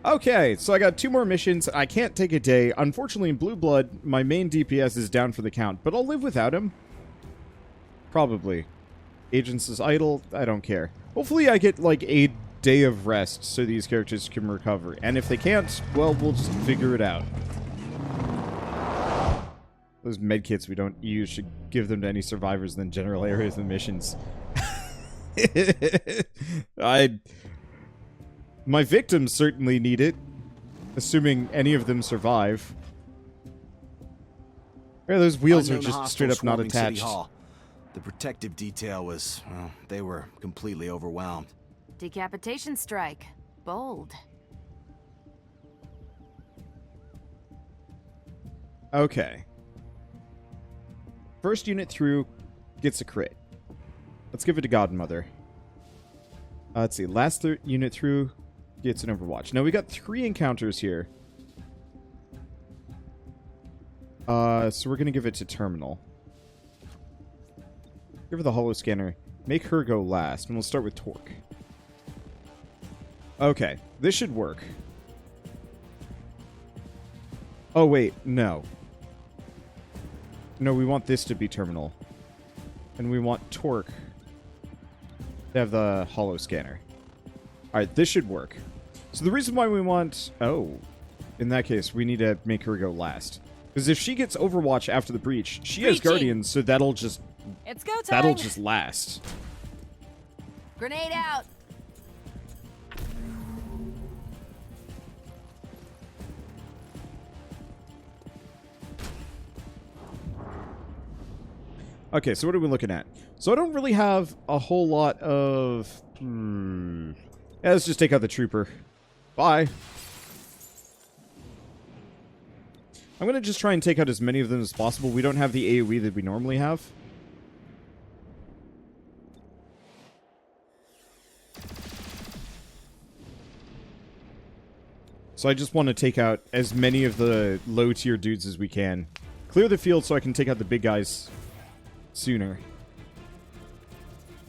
Okay, so I got 2 more missions. I can't take a day. Unfortunately, in Blue Blood, my main DPS is down for the count, but I'll live without him. Probably. Agents is idle. I don't care. Hopefully I get, like, a day of rest so these characters can recover. And if they can't, well, we'll just figure it out. Those medkits we don't use should give them to any survivors in the general areas of the missions. My victims certainly need it, assuming any of them survive. Yeah, those wheels are just straight up not attached. The protective detail was, well, they were completely overwhelmed. Decapitation strike. Bold. Okay. First unit through gets a crit. Let's give it to Godmother. Let's see. Last unit through gets an Overwatch. Now, we got 3 encounters here. So we're going to give it to Terminal. Give her the holo scanner. Make her go last. And we'll start with Torque. Okay. This should work. Oh, wait. No. No, we want this to be Terminal. And we want Torque to have the holo scanner. Alright, this should work. So the reason why we want... Oh. In that case, we need to make her go last. Because if she gets Overwatch after the breach, she has Guardians, so that'll just... It's go time. That'll just last. Grenade out. Okay, so what are we looking at? So I don't really have a whole lot of... Yeah, let's just take out the trooper. Bye. I'm going to just try and take out as many of them as possible. We don't have the AoE that we normally have. So I just want to take out as many of the low-tier dudes as we can. Clear the field so I can take out the big guys sooner.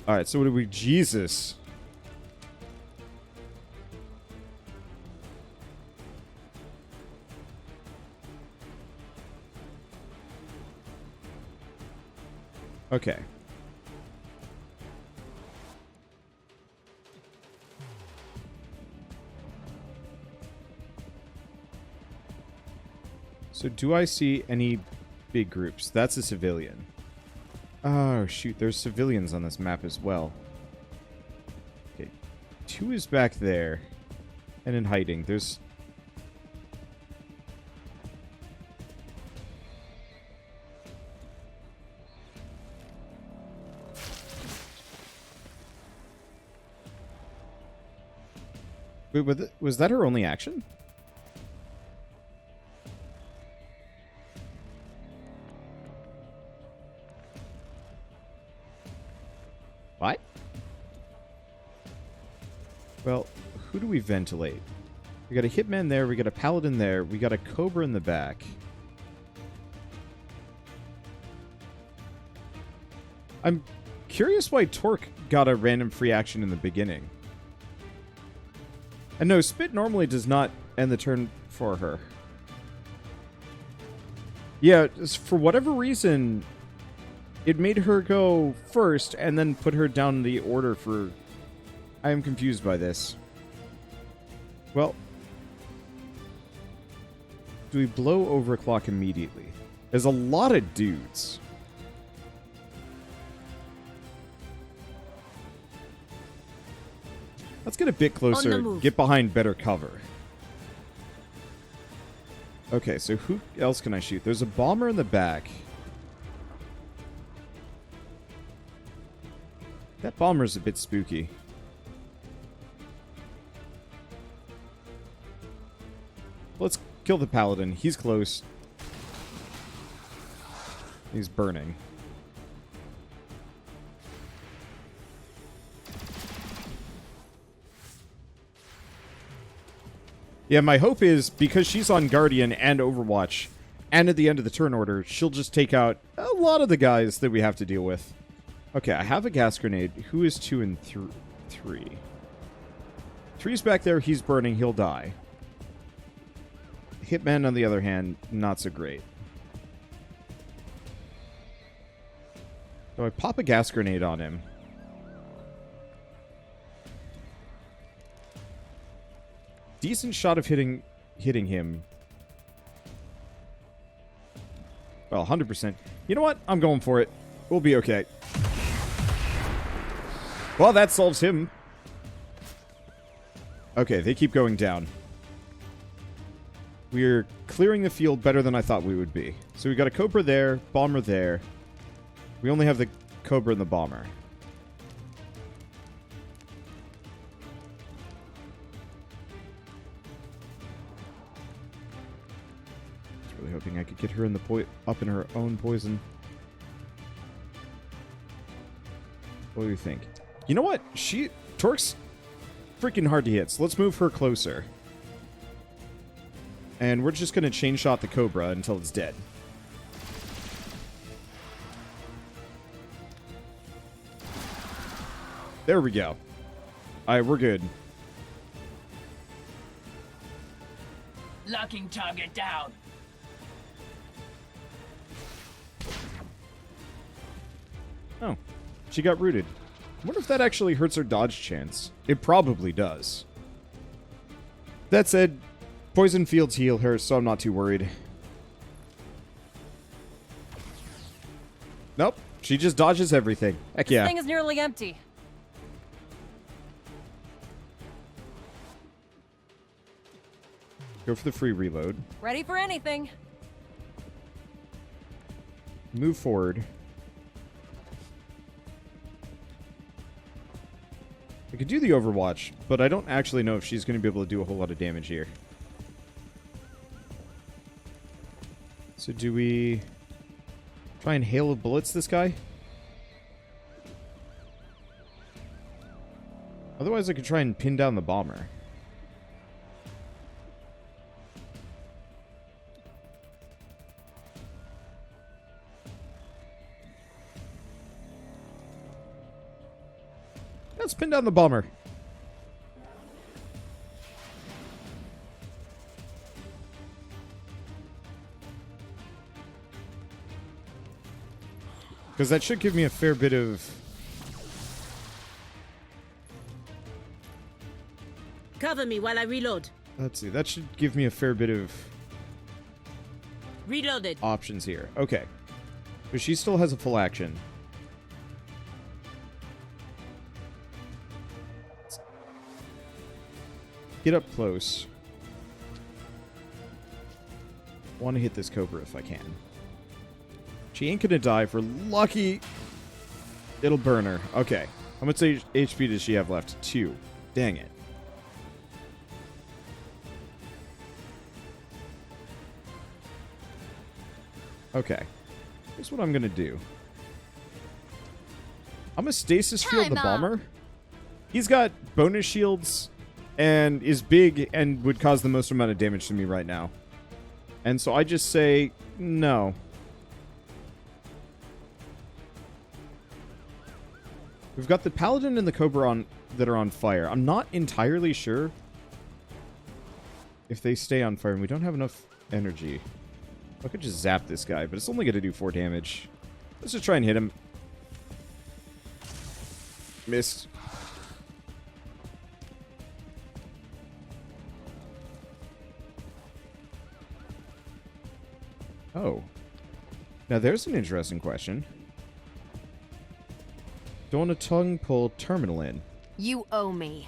Alright, so what do we... Jesus. Okay. So do I see any big groups? That's a civilian. Oh, shoot. There's civilians on this map as well. Okay. 2 is back there. And in hiding. There's... Wait, was that her only action? What? Well, who do we ventilate? We got a hitman there, we got a paladin there, we got a cobra in the back. I'm curious why Torque got a random free action in the beginning. And no, Spit normally does not end the turn for her. Yeah, for whatever reason, it made her go first and then put her down the order for... I am confused by this. Well, do we blow overclock immediately? There's a lot of dudes. Let's get a bit closer, get behind better cover. Okay, so who else can I shoot? There's a bomber in the back. That bomber's a bit spooky. Let's kill the paladin. He's close. He's burning. Yeah, my hope is, because she's on Guardian and Overwatch, and at the end of the turn order, she'll just take out a lot of the guys that we have to deal with. Okay, I have a gas grenade. Who is 2 and 3? 3's back there. He's burning. He'll die. Hitman, on the other hand, not so great. So I pop a gas grenade on him. Decent shot of hitting him. Well, 100%. You know what? I'm going for it. We'll be okay. Well, that solves him. Okay, they keep going down. We're clearing the field better than I thought we would be. So we got a Cobra there, Bomber there. We only have the Cobra and the Bomber. I was really hoping I could get her in the up in her own poison. What do you think? You know what? Torque's freaking hard to hit, so let's move her closer. And we're just going to chain shot the Cobra until it's dead. There we go. Alright, we're good. Locking target down. Oh, she got rooted. I wonder if that actually hurts her dodge chance. It probably does. That said, poison fields heal her, so I'm not too worried. Nope, she just dodges everything. Heck yeah. This thing is nearly empty. Go for the free reload. Ready for anything. Move forward. I could do the Overwatch, but I don't actually know if she's going to be able to do a whole lot of damage here. So do we try and hail of bullets this guy? Otherwise I could try and pin down the Bomber. Let's pin down the Bomber. Because that should give me a fair bit of... Cover me while I reload. Let's see, that should give me a fair bit of Reloaded. options here. Okay. But she still has a full action. Get up close. Want to hit this Cobra if I can. She ain't gonna die. If we're lucky, it'll burn her. Okay. How much HP does she have left? 2. Dang it. Okay. Here's what I'm gonna do. I'm gonna stasis shield the Bomber. He's got bonus shields and is big and would cause the most amount of damage to me right now. And so I just say, no. We've got the Paladin and the Cobra that are on fire. I'm not entirely sure if they stay on fire, and we don't have enough energy. I could just zap this guy, but it's only going to do 4 damage. Let's just try and hit him. Missed. Oh. Now there's an interesting question. Don't a tongue pull terminal in? You owe me.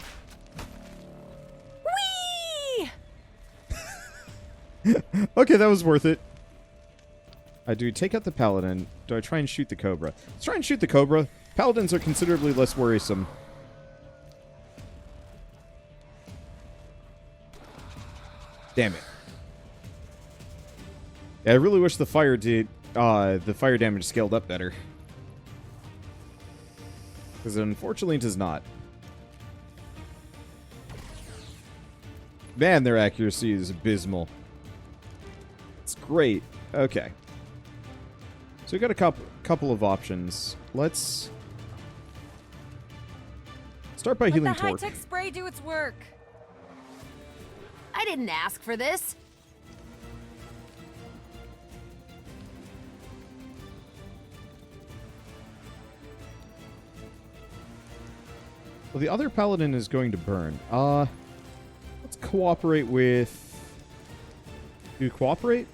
Whee! Okay, that was worth it. I do take out the Paladin. Do I try and shoot the Cobra? Let's try and shoot the Cobra. Paladins are considerably less worrisome. Damn it. Yeah, I really wish the fire damage scaled up better. Because it unfortunately does not. Man, their accuracy is abysmal. It's great. Okay. So we got a couple of options. Let's start by healing Let the Torque. high-tech spray do its work. I didn't ask for this. Well, the other paladin is going to burn. Let's cooperate with... Do you cooperate?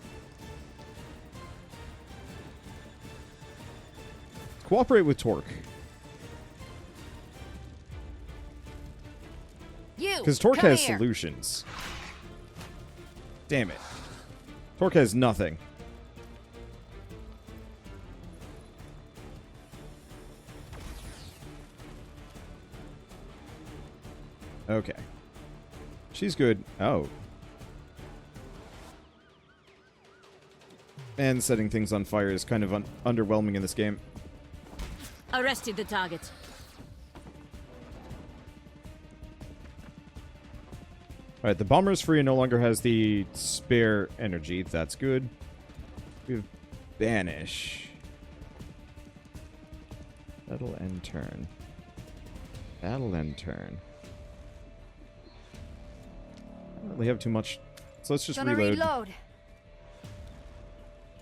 Cooperate with Torque. You. Because Torque come has here. solutions. Damn it. Torque has nothing. Okay. She's good. Oh. And setting things on fire is kind of underwhelming in this game. Arrested the target. Alright, the bomber is free and no longer has the spare energy. That's good. We have Banish. That'll end turn. That'll end turn. I don't really have too much. So let's just Gonna reload. reload.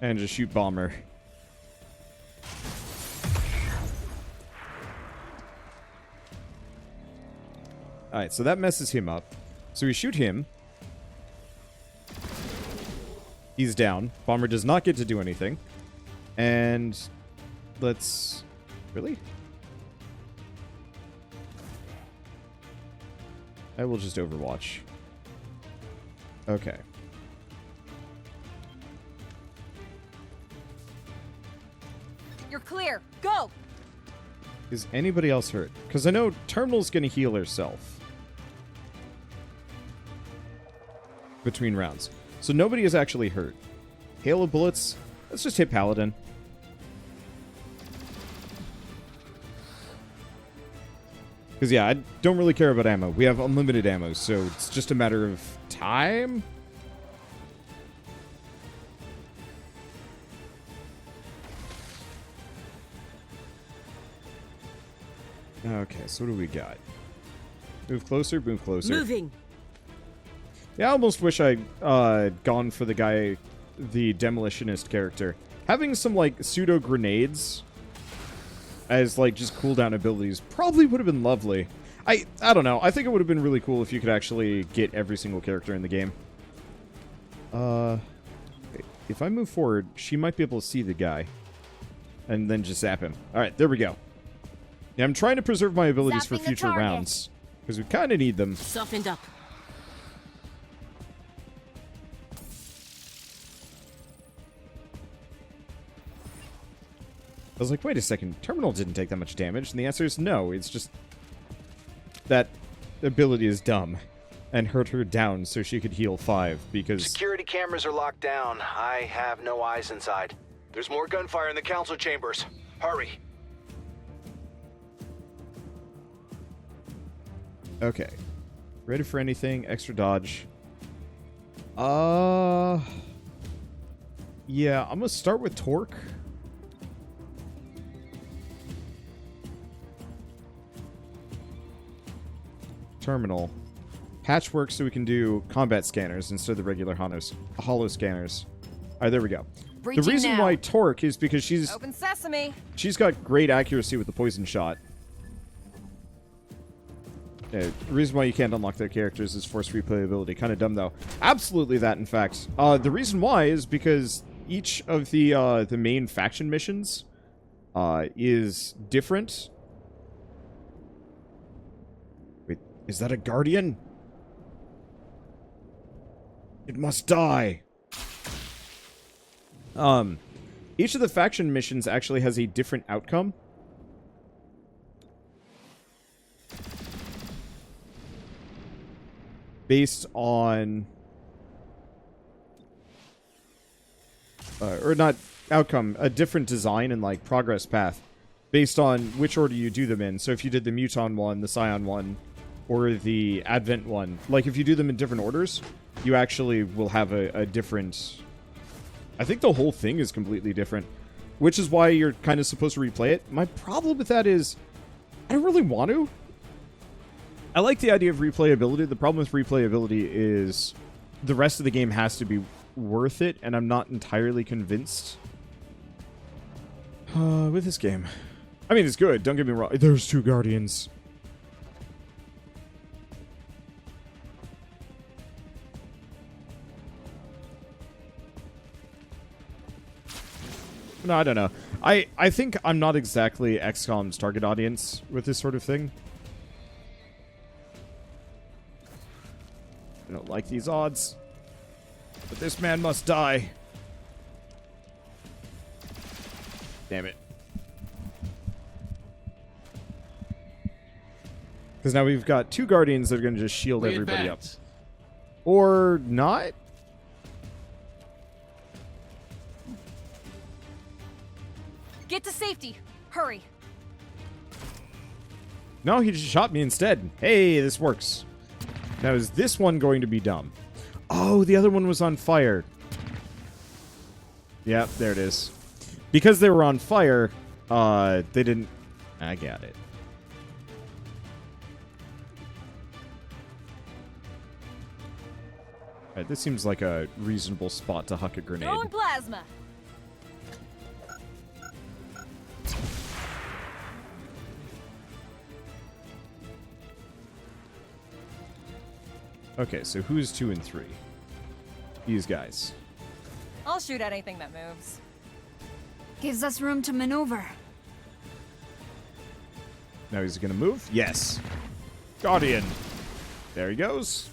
And just shoot bomber. Alright, so that messes him up. So we shoot him. He's down. Bomber does not get to do anything. And let's... Really? I will just overwatch. Okay. You're clear. Go. Is anybody else hurt? Because I know Terminal's going to heal herself. Between rounds. So nobody is actually hurt. Hail of bullets. Let's just hit Paladin. Because, yeah, I don't really care about ammo. We have unlimited ammo, so it's just a matter of time. Okay, so what do we got? Move closer, move closer. Moving. Yeah, I almost wish I'd gone for the guy, the demolitionist character. Having some, like, pseudo grenades as, like, just cooldown abilities probably would have been lovely. I don't know. I think it would have been really cool if you could actually get every single character in the game. If I move forward, she might be able to see the guy. And then just zap him. Alright, there we go. Yeah, I'm trying to preserve my abilities for Zapping the future target. rounds. Because we kind of need them. Softened up. I was like, wait a second, Terminal didn't take that much damage, and the answer is no, it's just that ability is dumb, and hurt her down so she could heal 5, because... Security cameras are locked down. I have no eyes inside. There's more gunfire in the council chambers. Hurry. Okay. Ready for anything, extra dodge. Yeah, I'm gonna start with Torque. Terminal. Patchwork so we can do combat scanners instead of the regular holo scanners. Alright, there we go. Breaching the reason now. why Torque is because she's Open sesame. got great accuracy with the poison shot. Yeah, the reason why you can't unlock their characters is forced replayability. Kind of dumb, though. Absolutely that, in fact. The reason why is because each of the main faction missions is different. Wait, is that a Guardian? It must die. Each of the faction missions actually has a different outcome. Based on... or not outcome, a different design and, like, progress path. Based on which order you do them in. So if you did the Muton one, the Scion one, or the Advent one. Like, if you do them in different orders, you actually will have a different... I think the whole thing is completely different. Which is why you're kind of supposed to replay it. My problem with that is... I don't really want to. I like the idea of replayability. The problem with replayability is the rest of the game has to be worth it, and I'm not entirely convinced with this game. I mean, it's good. Don't get me wrong. There's 2 Guardians. No, I don't know. I think I'm not exactly XCOM's target audience with this sort of thing. I don't like these odds. But this man must die. Damn it. Because now we've got 2 Guardians that are going to just shield everybody up. Or not? Get to safety. Hurry. No, he just shot me instead. Hey, this works. Now, is this one going to be dumb? Oh, the other one was on fire. Yep, there it is. Because they were on fire, they didn't... I got it. Alright, this seems like a reasonable spot to huck a grenade. Throwing plasma. Okay, so who's 2 and 3? These guys. I'll shoot at anything that moves. Gives us room to maneuver. Now he's gonna move? Yes. Guardian. There he goes.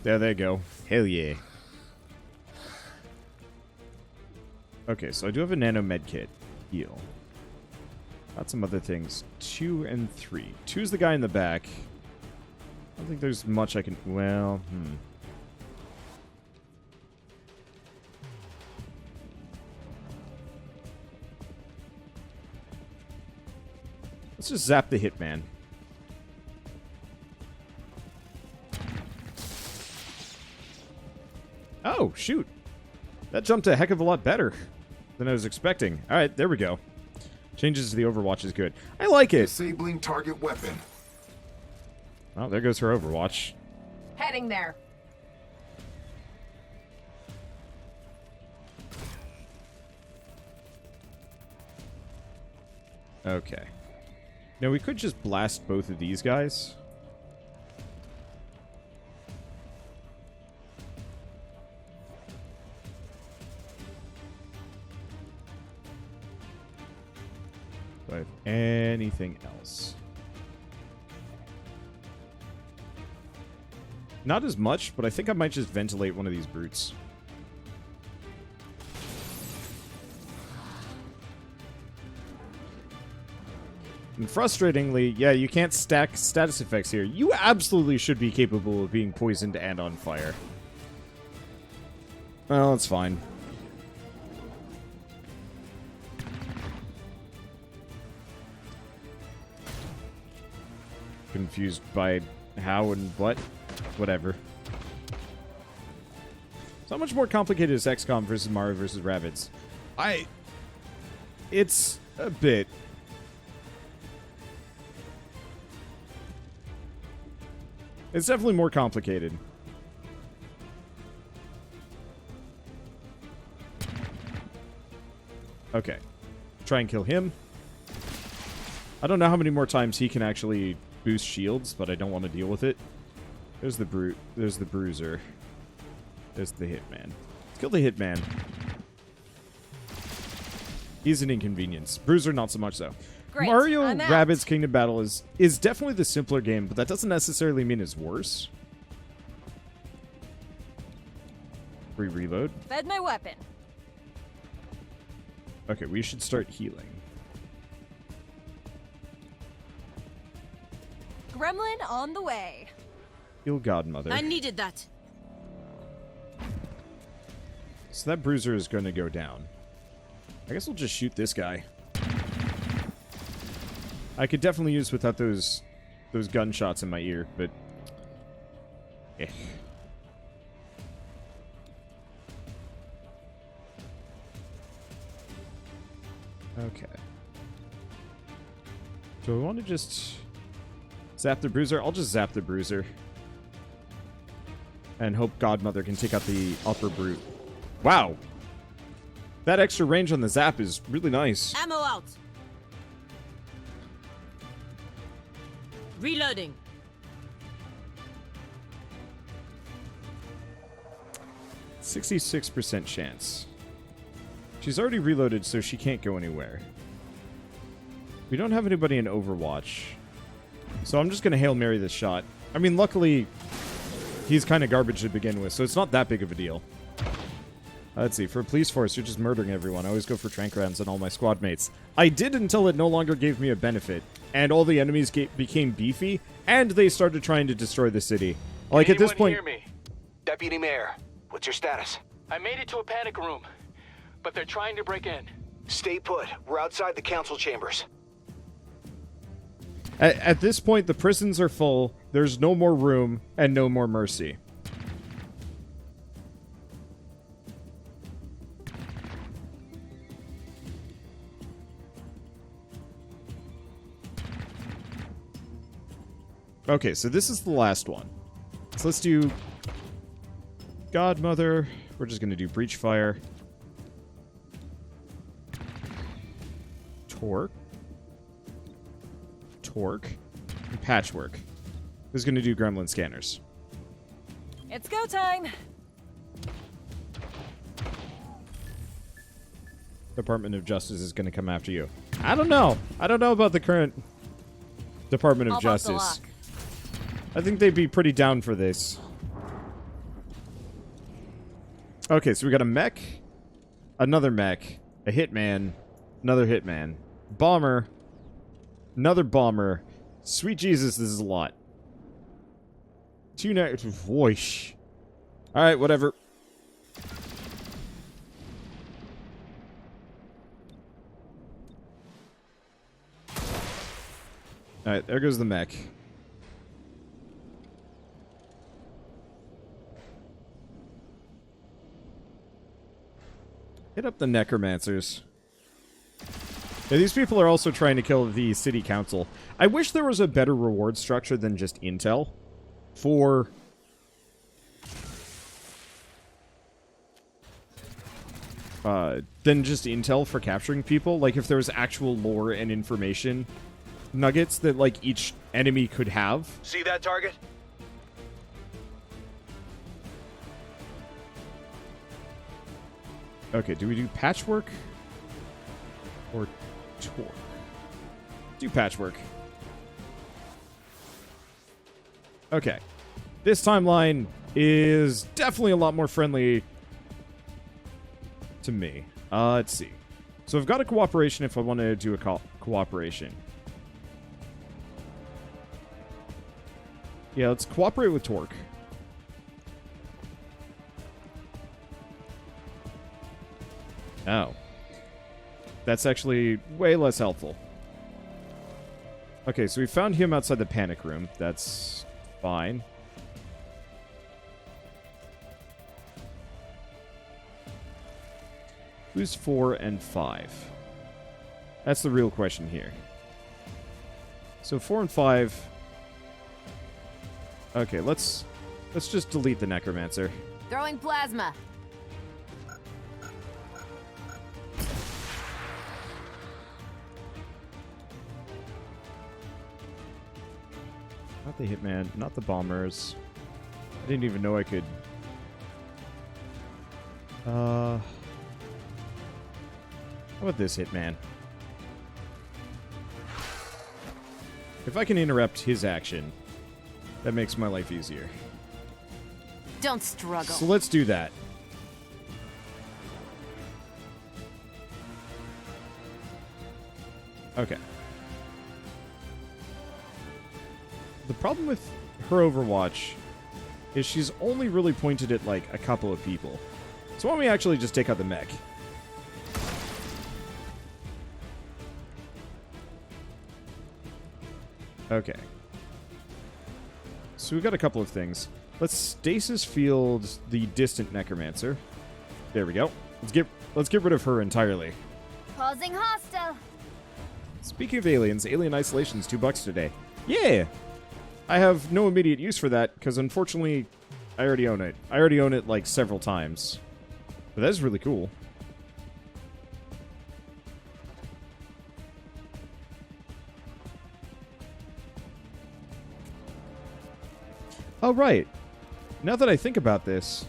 There they go. Hell yeah. Okay, so I do have a nano med kit. Heal. Got some other things. 2 and 3. 2's the guy in the back. I don't think there's much I can... Well, Let's just zap the hitman. Oh, shoot. That jumped a heck of a lot better than I was expecting. Alright, there we go. Changes to the Overwatch is good. I like it. Disabling target weapon. Oh, there goes her Overwatch. Heading there. Okay. Now, we could just blast both of these guys. Do I have anything else? Not as much, but I think I might just ventilate one of these brutes. And frustratingly, yeah, you can't stack status effects here. You absolutely should be capable of being poisoned and on fire. Well, that's fine. Confused by how and what? Whatever. It's not much more complicated as XCOM versus Mario versus Rabbids. It's a bit. It's definitely more complicated. Okay. Try and kill him. I don't know how many more times he can actually boost shields, but I don't want to deal with it. There's the brute. There's the bruiser. There's the hitman. Let's kill the hitman. He's an inconvenience. Bruiser, not so much so. Great, Mario I'm out. Rabbids Kingdom Battle is definitely the simpler game, but that doesn't necessarily mean it's worse. Free reload. Fed my weapon. Okay, we should start healing. Gremlin on the way. Heal Godmother. I needed that. So that bruiser is going to go down. I guess we'll just shoot this guy. I could definitely use without those gunshots in my ear, but... Eh. Okay. Do I want to just zap the bruiser? I'll just zap the bruiser. And hope Godmother can take out the upper brute. Wow! That extra range on the zap is really nice. Ammo out. Reloading. 66% chance. She's already reloaded, so she can't go anywhere. We don't have anybody in Overwatch. So I'm just going to Hail Mary this shot. I mean, luckily, he's kind of garbage to begin with, so it's not that big of a deal. Let's see. For a police force, you're just murdering everyone. I always go for trank rounds on all my squad mates. I did until it no longer gave me a benefit, and all the enemies became beefy, and they started trying to destroy the city. Like, at this point... Hear me? Deputy Mayor, what's your status? I made it to a panic room, but they're trying to break in. Stay put. We're outside the council chambers. At this point, the prisons are full, there's no more room, and no more mercy. Okay, so this is the last one. So let's do Godmother. We're just going to do Breach Fire. Torque. And Patchwork. Who's going to do Gremlin Scanners? It's go time. Department of Justice is going to come after you. I don't know. I don't know about the current Department of All about the Justice. lock. I think they'd be pretty down for this. Okay, so we got a mech, another mech, a hitman, another hitman, bomber, another bomber. Sweet Jesus, this is a lot. Voice. Alright, whatever. Alright, there goes the mech. Hit up the necromancers. Yeah, these people are also trying to kill the city council. I wish there was a better reward structure than just intel for... than just intel for capturing people. Like, if there was actual lore and information nuggets that, like, each enemy could have. See that target? Okay, do we do Patchwork? Or Torque? Do Patchwork. Okay. This timeline is definitely a lot more friendly to me. Let's see. So I've got a cooperation if I want to do a cooperation. Yeah, let's cooperate with Torque. Oh. That's actually way less helpful. Okay, so we found him outside the panic room. That's fine. Who's 4 and 5? That's the real question here. So 4 and 5... Okay, let's just delete the necromancer. Throwing plasma. Not the hitman, not the bombers. I didn't even know I could... How about this hitman? If I can interrupt his action, that makes my life easier. Don't struggle. So let's do that. Okay. The problem with her Overwatch is she's only really pointed at, like, a couple of people. So why don't we actually just take out the mech? Okay. So we've got a couple of things. Let's stasis field the distant necromancer. There we go. Let's get rid of her entirely. Pausing hostile. Speaking of aliens, Alien Isolation's $2 today. Yeah! I have no immediate use for that, because unfortunately, I already own it. I already own it, like, several times. But that's really cool. Oh, right. Now that I think about this,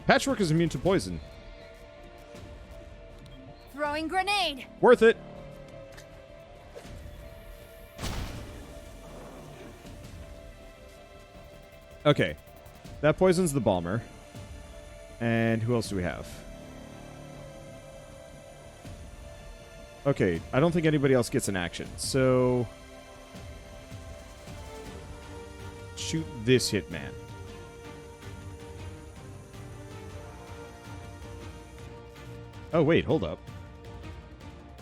Patchwork is immune to poison. Throwing grenade. Worth it. Okay. That poisons the bomber. And who else do we have? Okay, I don't think anybody else gets an action. So shoot this hitman. Oh, wait, hold up.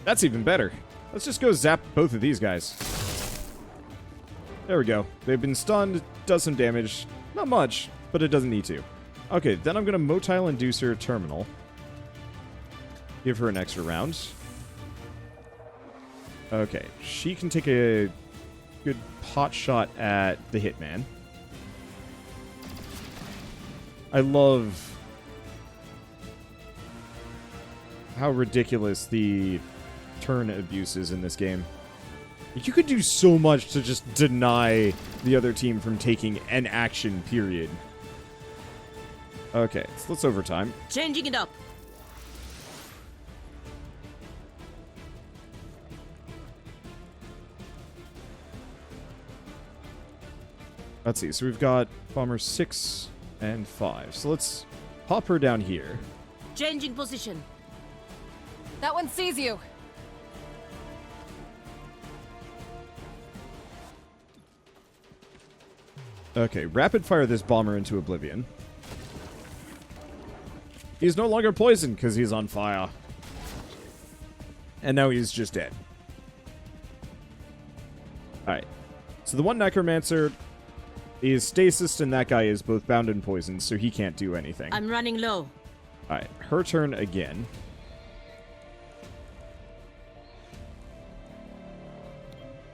That's even better. Let's just go zap both of these guys. There we go. They've been stunned, does some damage. Not much, but it doesn't need to. Okay, then I'm going to motile inducer terminal. Give her an extra round. Okay, she can take a good pot shot at the hitman. I love how ridiculous the turn abuse is in this game. You could do so much to just deny the other team from taking an action, period. Okay, so let's overtime. Changing it up. Let's see, so we've got bomber 6 and 5. So let's pop her down here. Changing position. That one sees you. Okay, rapid fire this bomber into oblivion. He's no longer poisoned because he's on fire. And now he's just dead. Alright. So the one necromancer is stasis, and that guy is both bound and poisoned, so he can't do anything. I'm running low. Alright, her turn again.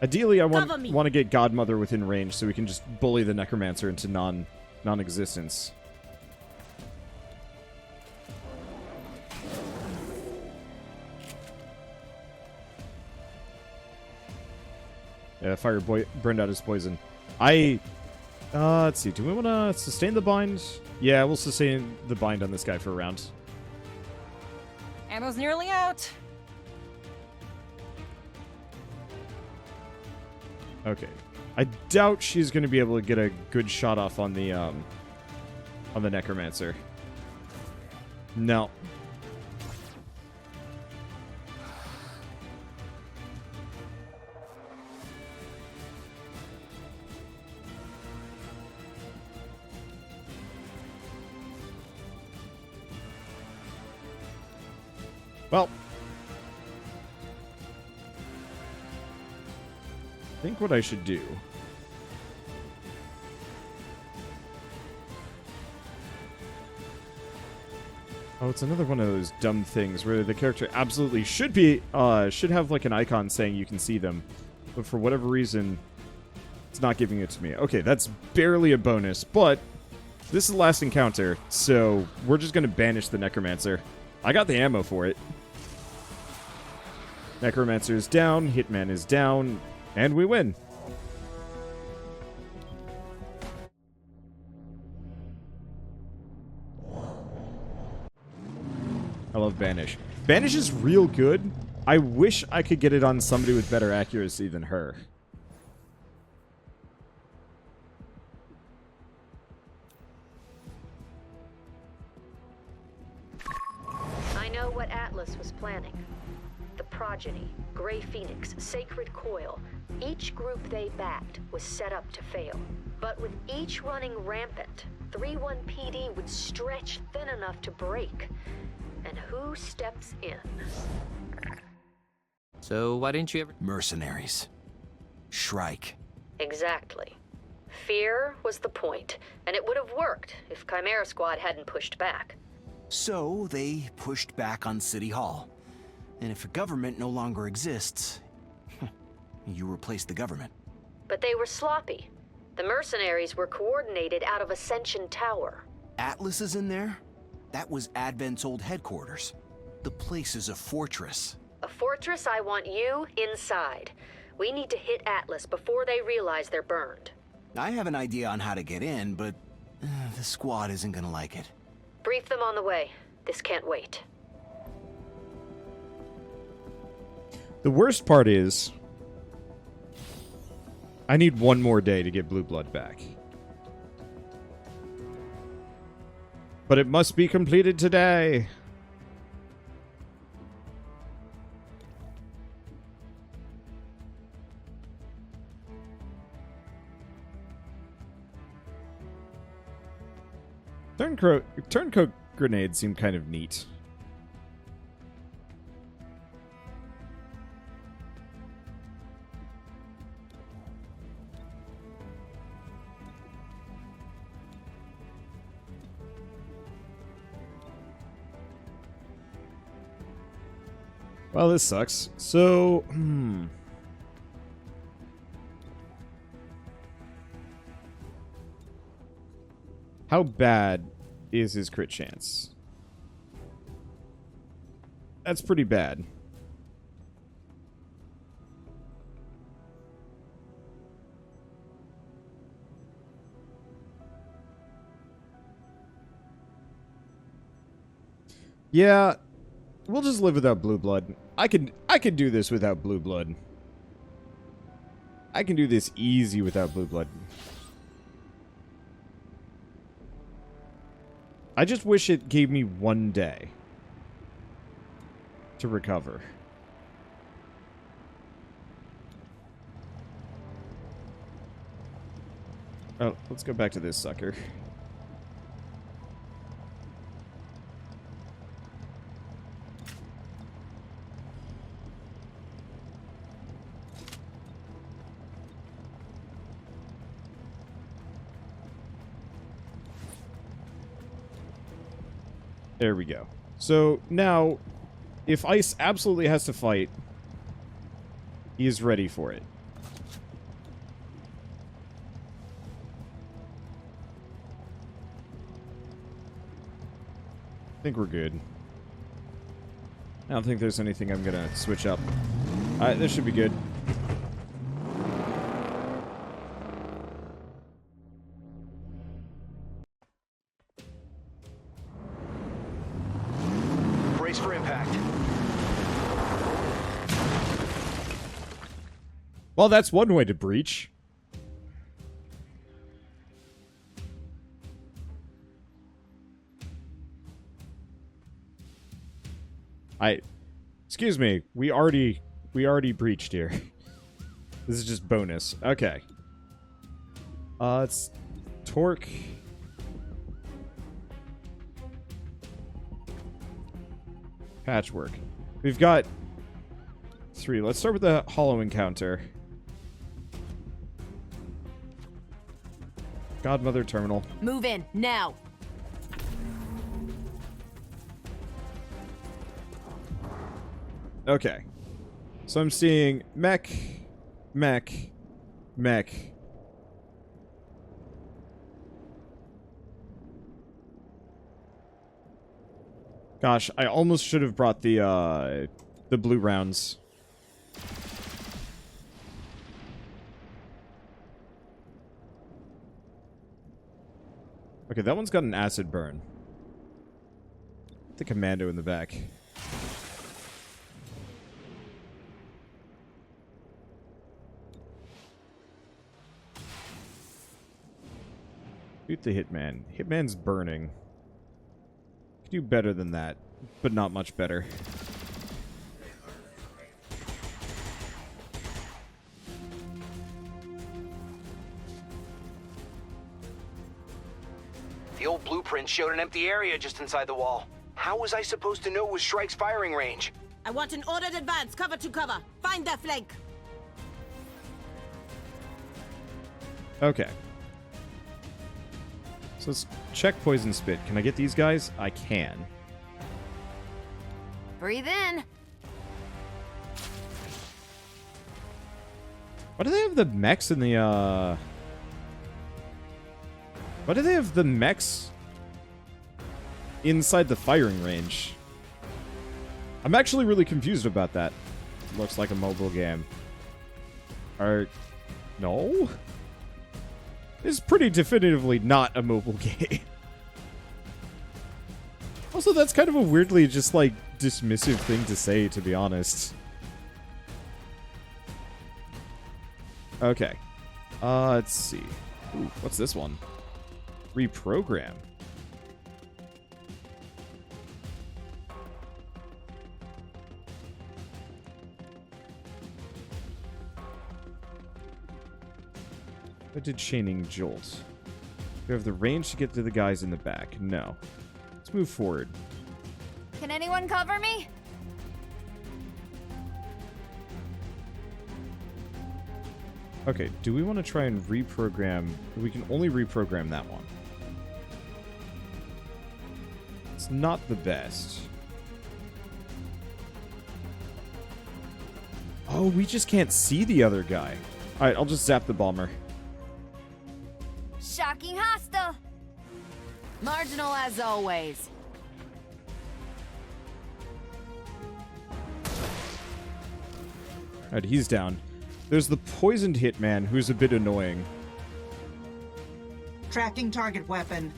Ideally, I want to get Godmother within range so we can just bully the necromancer into non-existence. Yeah, fire burned out his poison. Let's see. Do we want to sustain the bind? Yeah, we'll sustain the bind on this guy for a round. Ammo's nearly out. Okay. I doubt she's going to be able to get a good shot off on the necromancer. No. Well, I think what I should do it's another one of those dumb things where the character absolutely should have like an icon saying you can see them, but for whatever reason it's not giving it to me. Okay, that's barely a bonus, but this is the last encounter, so we're just going to banish the necromancer. I got the ammo for it. Necromancer is down, Hitman is down, and we win. I love Banish. Banish is real good. I wish I could get it on somebody with better accuracy than her. I know what Atlas was planning. The Progeny, Grey Phoenix, Sacred Coil, each group they backed was set up to fail. But with each running rampant, 3-1 PD would stretch thin enough to break. And who steps in? So why didn't you ever... Mercenaries. Shrike. Exactly. Fear was the point, and it would have worked if Chimera Squad hadn't pushed back. So they pushed back on City Hall. And if a government no longer exists, you replace the government. But they were sloppy. The mercenaries were coordinated out of Ascension Tower. Atlas is in there? That was Advent's old headquarters. The place is a fortress. A fortress I want you inside. We need to hit Atlas before they realize they're burned. I have an idea on how to get in, but the squad isn't gonna like it. Brief them on the way. This can't wait. The worst part is, I need one more day to get blue blood back. But it must be completed today. Turncoat grenades seem kind of neat. Well, this sucks. So, how bad is his crit chance? That's pretty bad. Yeah, we'll just live without blue blood. I can do this without blue blood. I can do this easy without blue blood. I just wish it gave me one day to recover. Oh, let's go back to this sucker. There we go. So now, if Ice absolutely has to fight, he is ready for it. I think we're good. I don't think there's anything I'm gonna switch up. Alright, this should be good. Brace for impact. Well, that's one way to breach. Excuse me. We already breached here. This is just bonus. Okay. It's torque. Patchwork. We've got 3. Let's start with the hollow encounter. Godmother terminal. Move in, now. Okay. So I'm seeing mech, mech, mech. Gosh, I almost should have brought the blue rounds. Okay, that one's got an acid burn. The commando in the back. Shoot the Hitman. Hitman's burning. Could do better than that, but not much better. The old blueprint showed an empty area just inside the wall. How was I supposed to know it was Shrike's firing range? I want an ordered advance, cover to cover. Find their flank. Okay. So let's check Poison Spit. Can I get these guys? I can. Breathe in. Why do they have the mechs in the, Why do they have the mechs inside the firing range? I'm actually really confused about that. Looks like a mobile game. No? It's pretty definitively not a mobile game. Also, that's kind of a weirdly just, like, dismissive thing to say, to be honest. Okay. Let's see. Ooh, what's this one? Reprogram. I did chaining jolt. We have the range to get to the guys in the back. No. Let's move forward. Can anyone cover me? Okay, do we want to try and reprogram? We can only reprogram that one. It's not the best. Oh, we just can't see the other guy. Alright, I'll just zap the bomber. Shocking hostile. Marginal as always. Alright, he's down. There's the poisoned hitman, who's a bit annoying. Tracking target weapon.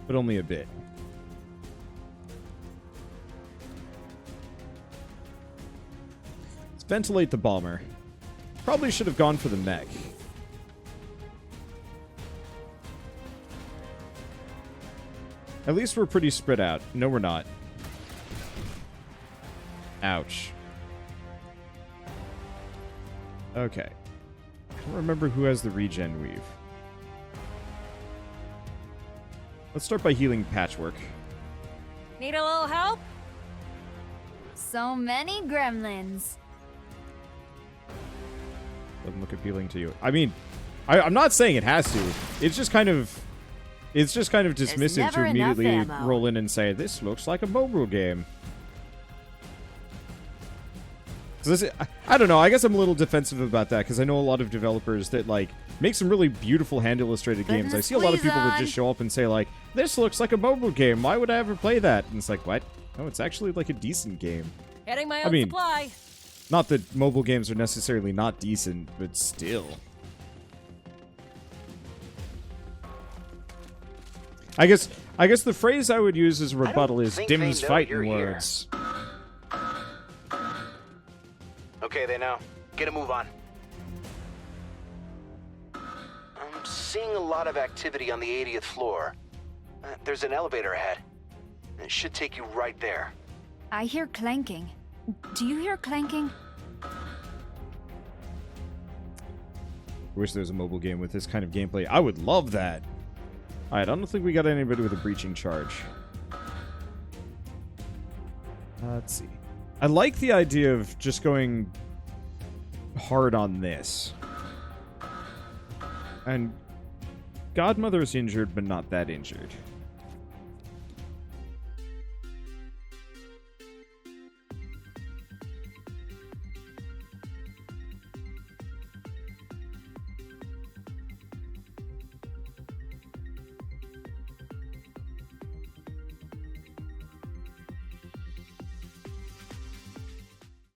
But only a bit. Let's ventilate the bomber. Probably should have gone for the mech. At least we're pretty spread out. No, we're not. Ouch. Okay. I don't remember who has the regen weave. Let's start by healing Patchwork. Need a little help? So many gremlins. Doesn't look appealing to you. I mean, I'm not saying it has to. It's just kind of dismissive to never enough immediately ammo. roll in and say, this looks like a mobile game. So I don't know. I guess I'm a little defensive about that because I know a lot of developers that, like, make some really beautiful hand-illustrated games. I see a lot of people that just show up and say, like, this looks like a mobile game. Why would I ever play that? And it's like, what? No, it's actually, like, a decent game. Getting my own supply. Not that mobile games are necessarily not decent, but still. I guess the phrase I would use as a rebuttal is Dim's fighting words. Okay, they know. Get a move on. I'm seeing a lot of activity on the 80th floor. There's an elevator ahead. It should take you right there. I hear clanking. Do you hear clanking? I wish there was a mobile game with this kind of gameplay. I would love that. Alright, I don't think we got anybody with a breaching charge. Let's see. I like the idea of just going hard on this. And Godmother's injured, but not that injured.